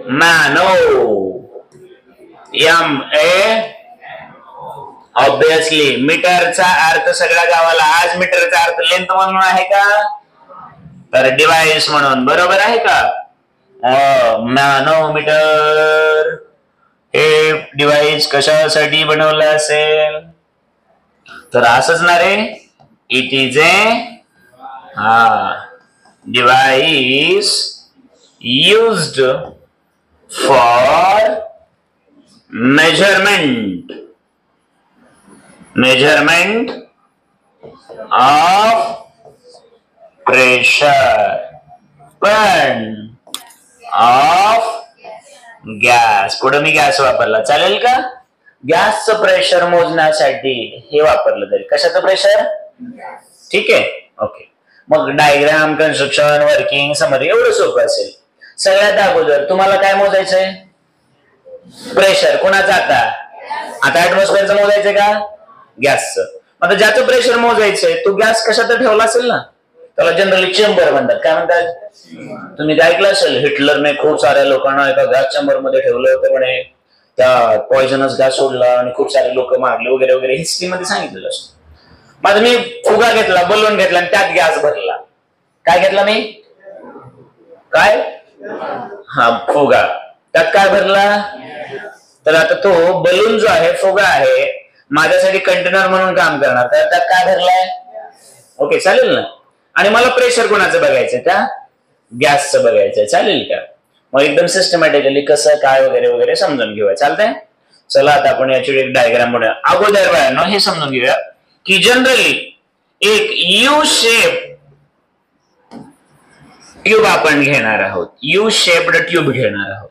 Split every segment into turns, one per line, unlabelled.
मॅनो obviously मीटरचा अर्थ सगळ्या गावाला आज मीटरचा अर्थ लेंथ म्हणून आहे का तर डिव्हाइस म्हणून बरोबर आहे का मॅनोमीटर हे डिव्हाइस कशासाठी बनवलं असेल तर असंच ना रे it is a device used for measurement of pressure पण ऑफ गॅस पुढे मी गॅस वापरला चालेल का गॅसचं प्रेशर मोजण्यासाठी हे वापरलं तरी कशाचं प्रेशर ठीक आहे ओके मग डायग्राम कन्स्ट्रक्शन वर्किंग समरी एवढं सोपं असेल सगळ्यात अगोदर तुम्हाला काय मोजायचंय प्रेशर कोणाचं आता ऍटमॉस्फिअरचं मोजायचंय का गॅसचं आता ज्याचं प्रेशर मोजायचंय तो गॅस कशात ठेवला असेल ना त्याला जनरली चेंबर म्हणतात काय म्हणतात तुम्ही काय ऐकलं असेल हिटलरने खूप साऱ्या लोकांना एका गॅस चेंबर मध्ये ठेवलं होतं म्हणे त्या पॉइझनस गॅस सोडला आणि खूप सारे लोक मारले वगैरे वगैरे हिस्ट्री मध्ये सांगितलेलं असतं मग मी फुगा घेतला बलून घेतला आणि त्यात गॅस भरला काय घेतला मी काय फुगा त्यात काय भरला तर आता तो बलून जो आहे फुगा आहे माझ्यासाठी कंटेनर म्हणून काम करणार तर त्यात काय भरलाय ओके चालेल ना आणि मला प्रेशर कोणाचं बघायचंय त्या गॅसचं बघायचंय चालेल का मग एकदम सिस्टमॅटिकली कसं काय वगैरे वगैरे समजून घेऊया चालतंय चला आता आपण याची एक डायग्राम बनवूया अगोदर बाळांनो हे समजून घेऊया की जनरली एक यू शेप ट्यूब आपण घेणार आहोत यू शेप्ड ट्यूब घेणार आहोत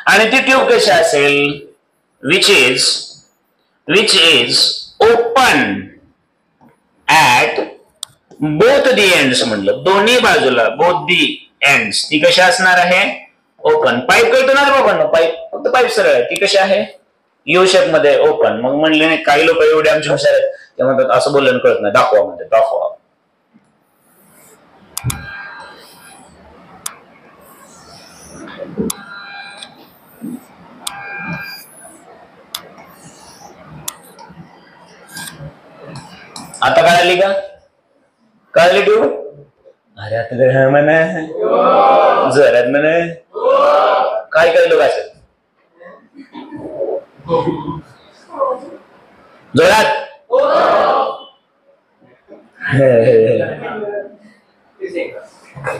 आणि ती ट्यूब कशी असेल which is open at both the ends म्हणलं दोन्ही बाजूला बोथ दी एंड्स ती कशी असणार आहे ओपन पाईप कळतो ना बाबा पाईप फक्त पाईप सरळ आहे ती कशी आहे यू शेप मध्ये ओपन मग म्हणले नाही काही लोक एवढे आमचे हुशार आहेत ते म्हणतात असं बोलल्यानं कळत नाही दाखवा म्हणजे दाखवा आता कळाली का कळली तू अरे आता म्हणा जोरात म्हणा काय काय लोक असेल जोरात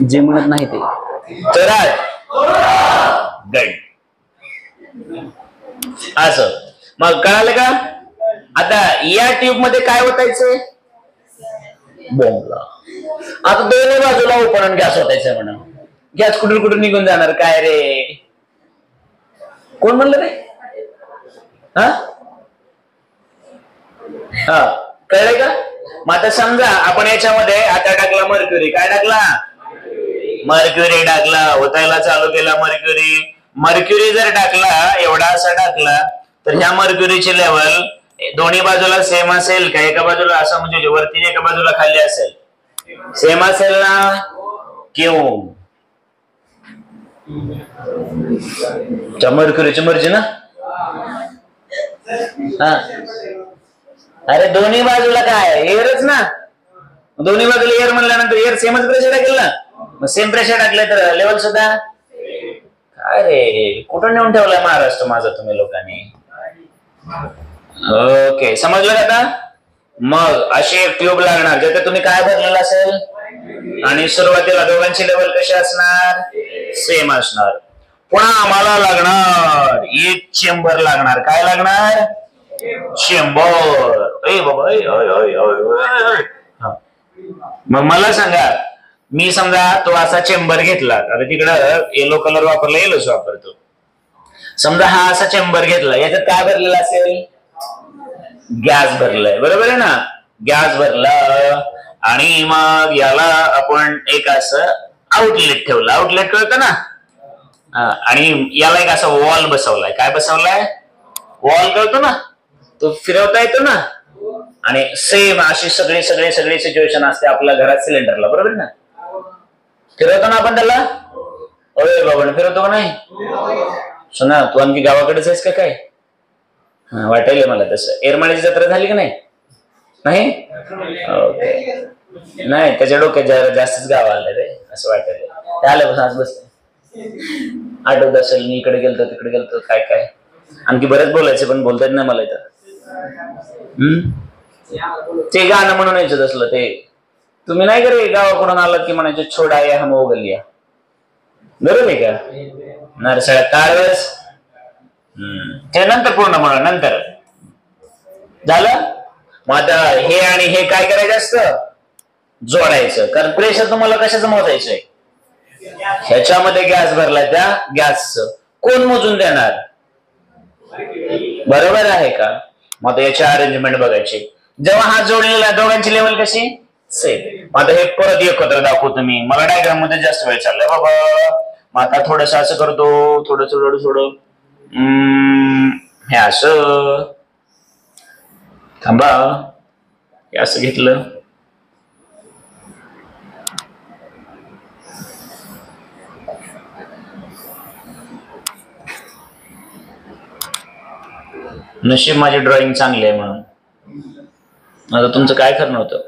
जे म्हणत नाही ते
जोरात गड असं मग कळालं का आता या ट्यूब मध्ये काय ओतायचंय बॉम्बला आता दोन्ही बाजूला ओपन गॅस ओतायचं म्हणा गॅस कुठून कुठून निघून जाणार काय रे कोण म्हणलं रे हा कळलंय का मग आता समजा आपण याच्यामध्ये आता टाकला मर्क्युरी काय टाकला मर्क्युरी टाकला ओतायला चालू केला मर्क्युरी जर टाकला एवढा असा टाकला तर ह्या मर्क्युरीची लेवल दोन्ही बाजूला सेम असेल का एका बाजूला असं म्हणजे वरती एका बाजूला खाली असेल सेम असेल ना क्यों मर्क्युरीची मर्जी ना अरे दोन्ही बाजूला काय एअरच ना दोन्ही बाजूला एअर म्हणल्यानंतर एअर सेमच प्रेशर टाकेल ना मग सेम प्रेशर टाकलं तर लेवल सुद्धा काय रे कुठं नेऊन ठेवलाय महाराष्ट्र माझा तुम्ही लोकांनी ओके समजलं का आता मग अशी एक ट्यूब लागणार ज्याच्यात तुम्ही काय भरलेलं असेल आणि सुरुवातीला दोघांची लेवल कशी असणार सेम असणार पुन्हा आम्हाला लागणार एक चेंबर लागणार काय लागणार चेंबर मग मला सांगा मी समजा तो असा चेंबर घेतला आता तिकडं येलो कलर वापरला येलोच वापरतो समजा हा असा चेंबर घेतला याच्यात काय भरलेला असेल गॅस भरलाय बरोबर आहे ना गॅस भरला आणि मग याला आपण एक असं आउटलेट ठेवलं आउटलेट कळतं ना आणि याला एक असा वॉल बसवलाय काय बसवलाय वॉल कळतो ना तो फिरवता येतो ना आणि सेम अशी सगळी सिच्युएशन असते आपल्या घरात सिलेंडरला बरोबर ना फिरवतो ना आपण त्याला अरे बाबा फिरवतो का नाही? सुना तू आणखी गावाकडेच आहेस का काय? वाटायला मला तसं. येरमाळ्याची जत्रा झाली की नाही? नाही ओके. नाही त्याच्या डोक्यात जरा जास्तच गाव आलं रे असं वाटायला. ते आल्यापासून आज बसत आठवत असेल मी इकडे गेलतो तिकडे गेलतो काय काय आणखी बरेच बोलायचे पण बोलता येत नाही मला इथं. ते गाणं म्हणून यायचं तसलं ते. तुम्ही नाही करे गावाकडून आलात की म्हणायचे छोडा या हम गलिया. बरोबर आहे का? नरसळ्यात कारवस. ते नंतर पूर्ण म्हणा नंतर झालं. मग आता हे आणि हे काय करायचं असतं? जोडायचं. कारण प्रेशर तुम्हाला कशाचं मोजायचंय? ह्याच्यामध्ये गॅस भरला त्या गॅसचं कोण मोजून देणार? बरोबर आहे का? मग याची अरेंजमेंट बघायची. जेव्हा हा जोडलेला दोघांची लेवल कशी सेम. आता हे परत एकत्र दाखवतो मी. मला डायग्राम मध्ये जास्त वेळ चाललाय बाबा. मग आता थोडस असं करतो थोडं हे असं थांबा हे असं घेतलं. नशीब माझी ड्रॉइंग चांगली आहे म्हणून. आता तुमचं काय खरं नव्हतं.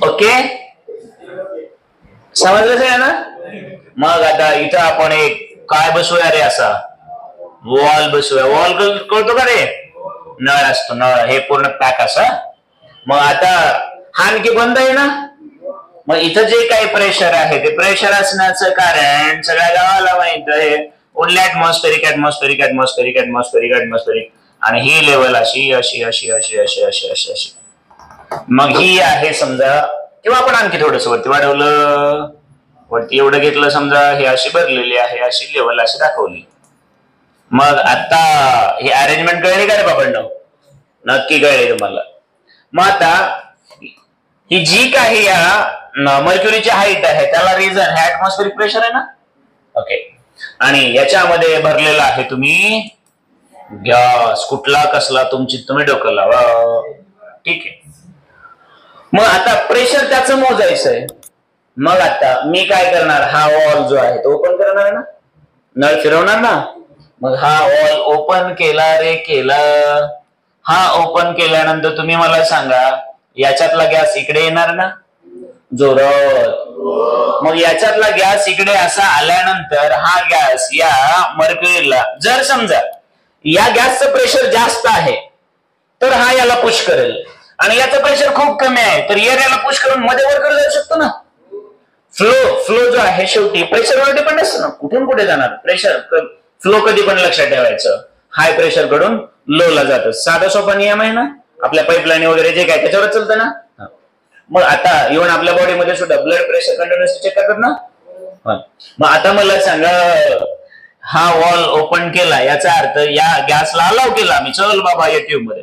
ओके समजलं आहे ना? मग आता इथं आपण एक काय बसवूया रे असा वॉल बसवूया. वॉल कळतो का रे? नळ असतो नळ. हे पूर्ण पॅक असं. मग आता हा आणखी बंद आहे ना. मग इथं जे काही प्रेशर आहे ते प्रेशर असण्याचं कारण सगळ्या गावाला माहित आहे. Only atmospheric atmospheric atmospheric atmospheric atmospheric. आणि ही लेवल अशी अशी अशी अशी अशी अशी अशी अशी. मग ही आहे समजा किंवा आपण आणखी थोडस वरती वाढवलं. वरती एवढं घेतलं समजा. हे अशी भरलेली आहे अशी लेवल अशी दाखवली. मग आता हे अरेंजमेंट कळली का रे बाबांनो? नक्की कळले तुम्हाला. मग आता ही जी काही या मर्क्युरीची हाईट आहे त्याला रिझन हे ऍटमॉस्फेरिक प्रेशर आहे ना. ओके. आणि याच्यामध्ये भरलेला आहे तुम्ही गॅस. कुठला कसला तुम्ही डोकं लावा. ठीक आहे. मग आता प्रेशर त्याचं मोजायचंय. मग आता मी काय करणार? हा वॉल जो आहे तो ओपन करणार आहे ना. नळ फिरवणार ना. मग हा वॉल ओपन केला रे केला. हा ओपन केल्यानंतर तुम्ही मला सांगा याच्यातला गॅस इकडे येणार ना जोरात. मग याच्यातला गॅस इकडे असा आल्यानंतर हा गॅस या मर्क्युरीला जर समजा या गॅसचं प्रेशर जास्त आहे तर हा याला पुश करेल. आणि याचं प्रेशर खूप कमी आहे तर एअर याला पुश करून मध्ये वर करू जाऊ शकतो ना. फ्लो जो आहे शेवटी प्रेशरवर डिपेंड असतो ना. कुठून कुठे जाणार प्रेशर. फ्लो कधी पण लक्षात ठेवायचं हाय प्रेशर कडून लो ला जातं. साधा सोपा नियम आहे ना. आपल्या पाईपलाईन वगैरे जे काय त्याच्यावर चालतं ना. मग आता इव्हन आपल्या बॉडीमध्ये सुद्धा ब्लड प्रेशर कंटिन्युअसली चेक करतात ना. मग आता मला सांगा हा वॉल ओपन केला याचा अर्थ या गॅसला अलाव केला मी. चल बाबा या ट्यूब मध्ये.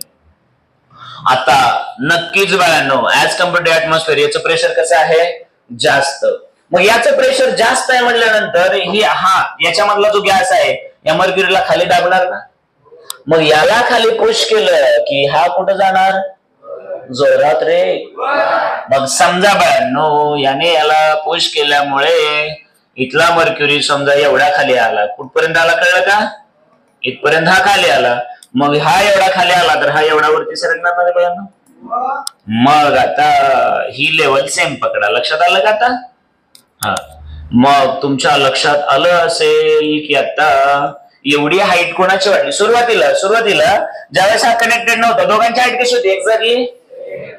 आता नक्कीच बाळांनो ऍज कम्पेअर्ड टू ऍटमॉस्फिअर याचं प्रेशर कसं आहे? जास्त. मग याचं प्रेशर जास्त आहे म्हटल्यानंतर ही हा याच्यामधला जो गॅस आहे या मर्क्युरीला खाली दाबणार ना. मग याला खाली पुश केलं की हा कुठं जाणार? जोरात रे. मग समजा बाळांनो याने याला पुश केल्यामुळे इथला मर्क्युरी समजा एवढा खाली आला. कुठपर्यंत आला कळलं का? इथपर्यंत हा खाली आला. मग हा एवढा खाली आला तर हा एवढा वरती सरकणार नाही बाळांनो. मग आता ही लेवल सेम पकडा. लक्षात आलं का आता? हा. मग तुमच्या लक्षात आलं असेल की आता एवढी हाईट कोणाची वाटली? सुरुवातीला ज्यावेळेस हा कनेक्टेड नव्हता दोघांची हाईट कशी होती? एक्झॅक्टली.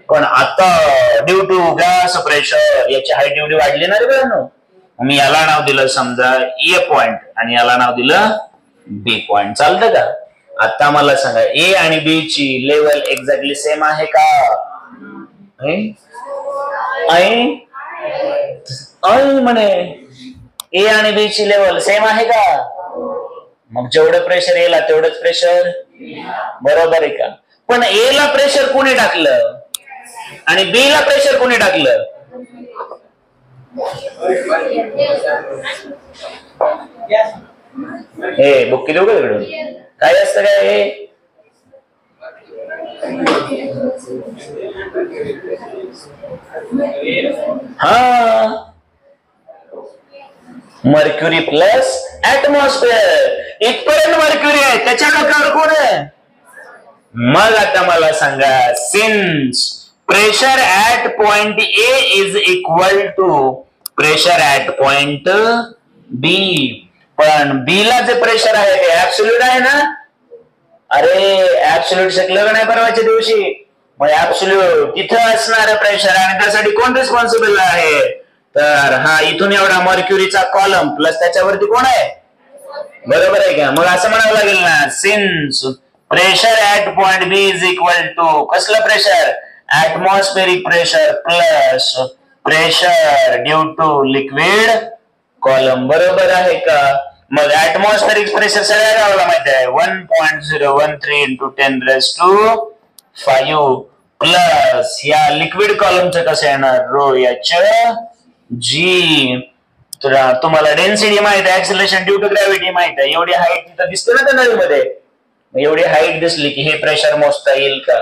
पण आता ड्यू टू गॅस प्रेशर याची हाईट एवढी वाढली ना रे बाळांनो. मी याला नाव दिलं समजा ए पॉइंट आणि याला नाव दिलं बी पॉइंट. चालतं का? आता मला सांगा ए आणि बी ची लेवल एक्झॅक्टली सेम आहे का? म्हणे ए आणि बी ची लेवल सेम आहे का? मग जेवढं प्रेशर येला तेवढंच प्रेशर. बरोबर आहे का? पण ए ला प्रेशर कोणी टाकलं आणि बी ला प्रेशर कोणी टाकलं? हे बुक्की देऊ का तिकडून? काय असतं काय हे? हा, मर्क्युरी प्लस ऍटमॉस्फिअर, इथपर्यंत मर्क्युरी आहे, त्याच्या डोक्यावर कोण आहे? मग आता मला सांगा, since pressure at point A is equal to pressure at point B, पण बी ला जे प्रेशर आहे ते ऍब्सोल्यूट आहे ना? अरे ऍब्सोल्यूट शिकलं का नाही परवाच्या दिवशी? मग ऍब्सोल्यूट तिथं असणार प्रेशर, आणि त्यासाठी कोण रिस्पॉन्सिबल आहे? तर हा इथून एवढा मर्क्युरीचा कॉलम प्लस त्याच्यावरती कोण आहे? बरोबर आहे का? मग असं म्हणावं लागेल ना, since pressure at point B is equal to कसलं प्रेशर? Atmospheric pressure plus pressure due to liquid column. बरोबर आहे का? मग ऍटमॉस्फेरिक प्रेशर सगळ्या गावाला माहिती आहे, 1.013 इंटू 10⁵ प्लस या लिक्विड कॉलमचं कसं येणार? Rho H G. तर तुम्हाला डेन्सिटी माहित आहे, ऍक्सिलरेशन ड्यू टू ग्रॅव्हिटी माहित आहे, एवढी हाईट तिथं दिसते ना त्या नळीमध्ये. एवढी हाईट दिसली की हे प्रेशर मोजता येईल का?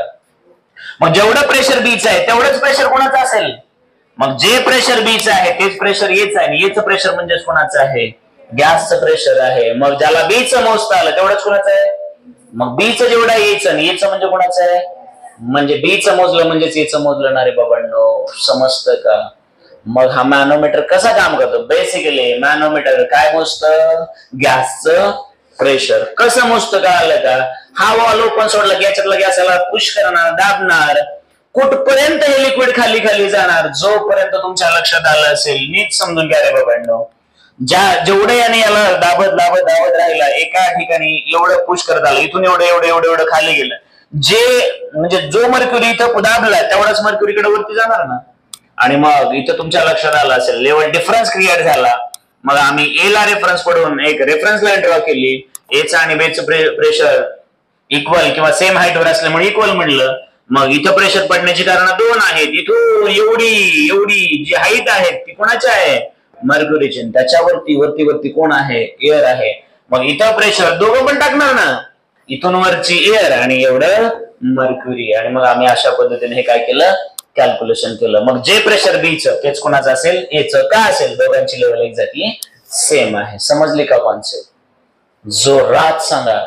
मग जेवढं प्रेशर बीच आहे तेवढंच प्रेशर कोणाचं असेल? मग जे प्रेशर बीच आहे तेच प्रेशर येच आहे, येच प्रेशर म्हणजेच कोणाचं आहे? गॅसचं प्रेशर आहे. मग ज्याला बीच मोजता आलं तेवढंच कोणाचं आहे? मग बीच जेवढं यायचं आणि याचं म्हणजे कोणाचं आहे? म्हणजे बीच मोजलं म्हणजेच याचं मोजलं ना रे बाबांनो, समजतं का? मग हा मॅनोमीटर कसा काम करतो? बेसिकली मॅनोमीटर काय मोजतं? गॅसचं प्रेशर. कसं मोजतं का आलं का? हा वॉल ओपन सोडला की याच्यातला गॅसला पुश करणार, दाबणार, कुठपर्यंत हे लिक्विड खाली खाली जाणार जोपर्यंत तुमच्या लक्षात आलं असेल. नीट समजून घ्या रे बाबांनो, जेवढे याने याला दाबत दाबत दाबत राहिला, एका ठिकाणी एवढं पुश करत आलं, इथून एवढं एवढं एवढं एवढं खाली गेलं, जे म्हणजे जो मर्क्युरी इथं दाबला तेवढाच मर्क्युरीकडे वरती जाणार ना. आणि मग इथं तुमच्या लक्षात आलं असेल लेवल डिफरन्स क्रिएट झाला. मग आम्ही ए ला रेफरन्स पडून एक रेफरन्स लाईन ड्रॉ केली, एचं आणि बेचं प्रेशर इक्वल किंवा सेम हाईटवर असल्यामुळे इक्वल म्हणलं. मग इथं प्रेशर पडण्याची कारण दोन आहेत. इथून एवढी एवढी जी हाईट आहे ती कोणाची आहे? मर्क्युरीची. त्याच्यावरती वरती वरती कोण आहे? एअर आहे. मग इथं प्रेशर दोघं पण टाकणार ना, इथून वरची एअर आणि एवढं मर्क्युरी. आणि मग आम्ही अशा पद्धतीने हे काय केलं? कॅल्क्युलेशन केलं. मग जे प्रेशर बीचं तेच कोणाचं असेल? एचं. का असेल? दोघांची लेवल एक्झॅक्टली सेम आहे. समजली का कॉन्सेप्ट? जोरात सांगा.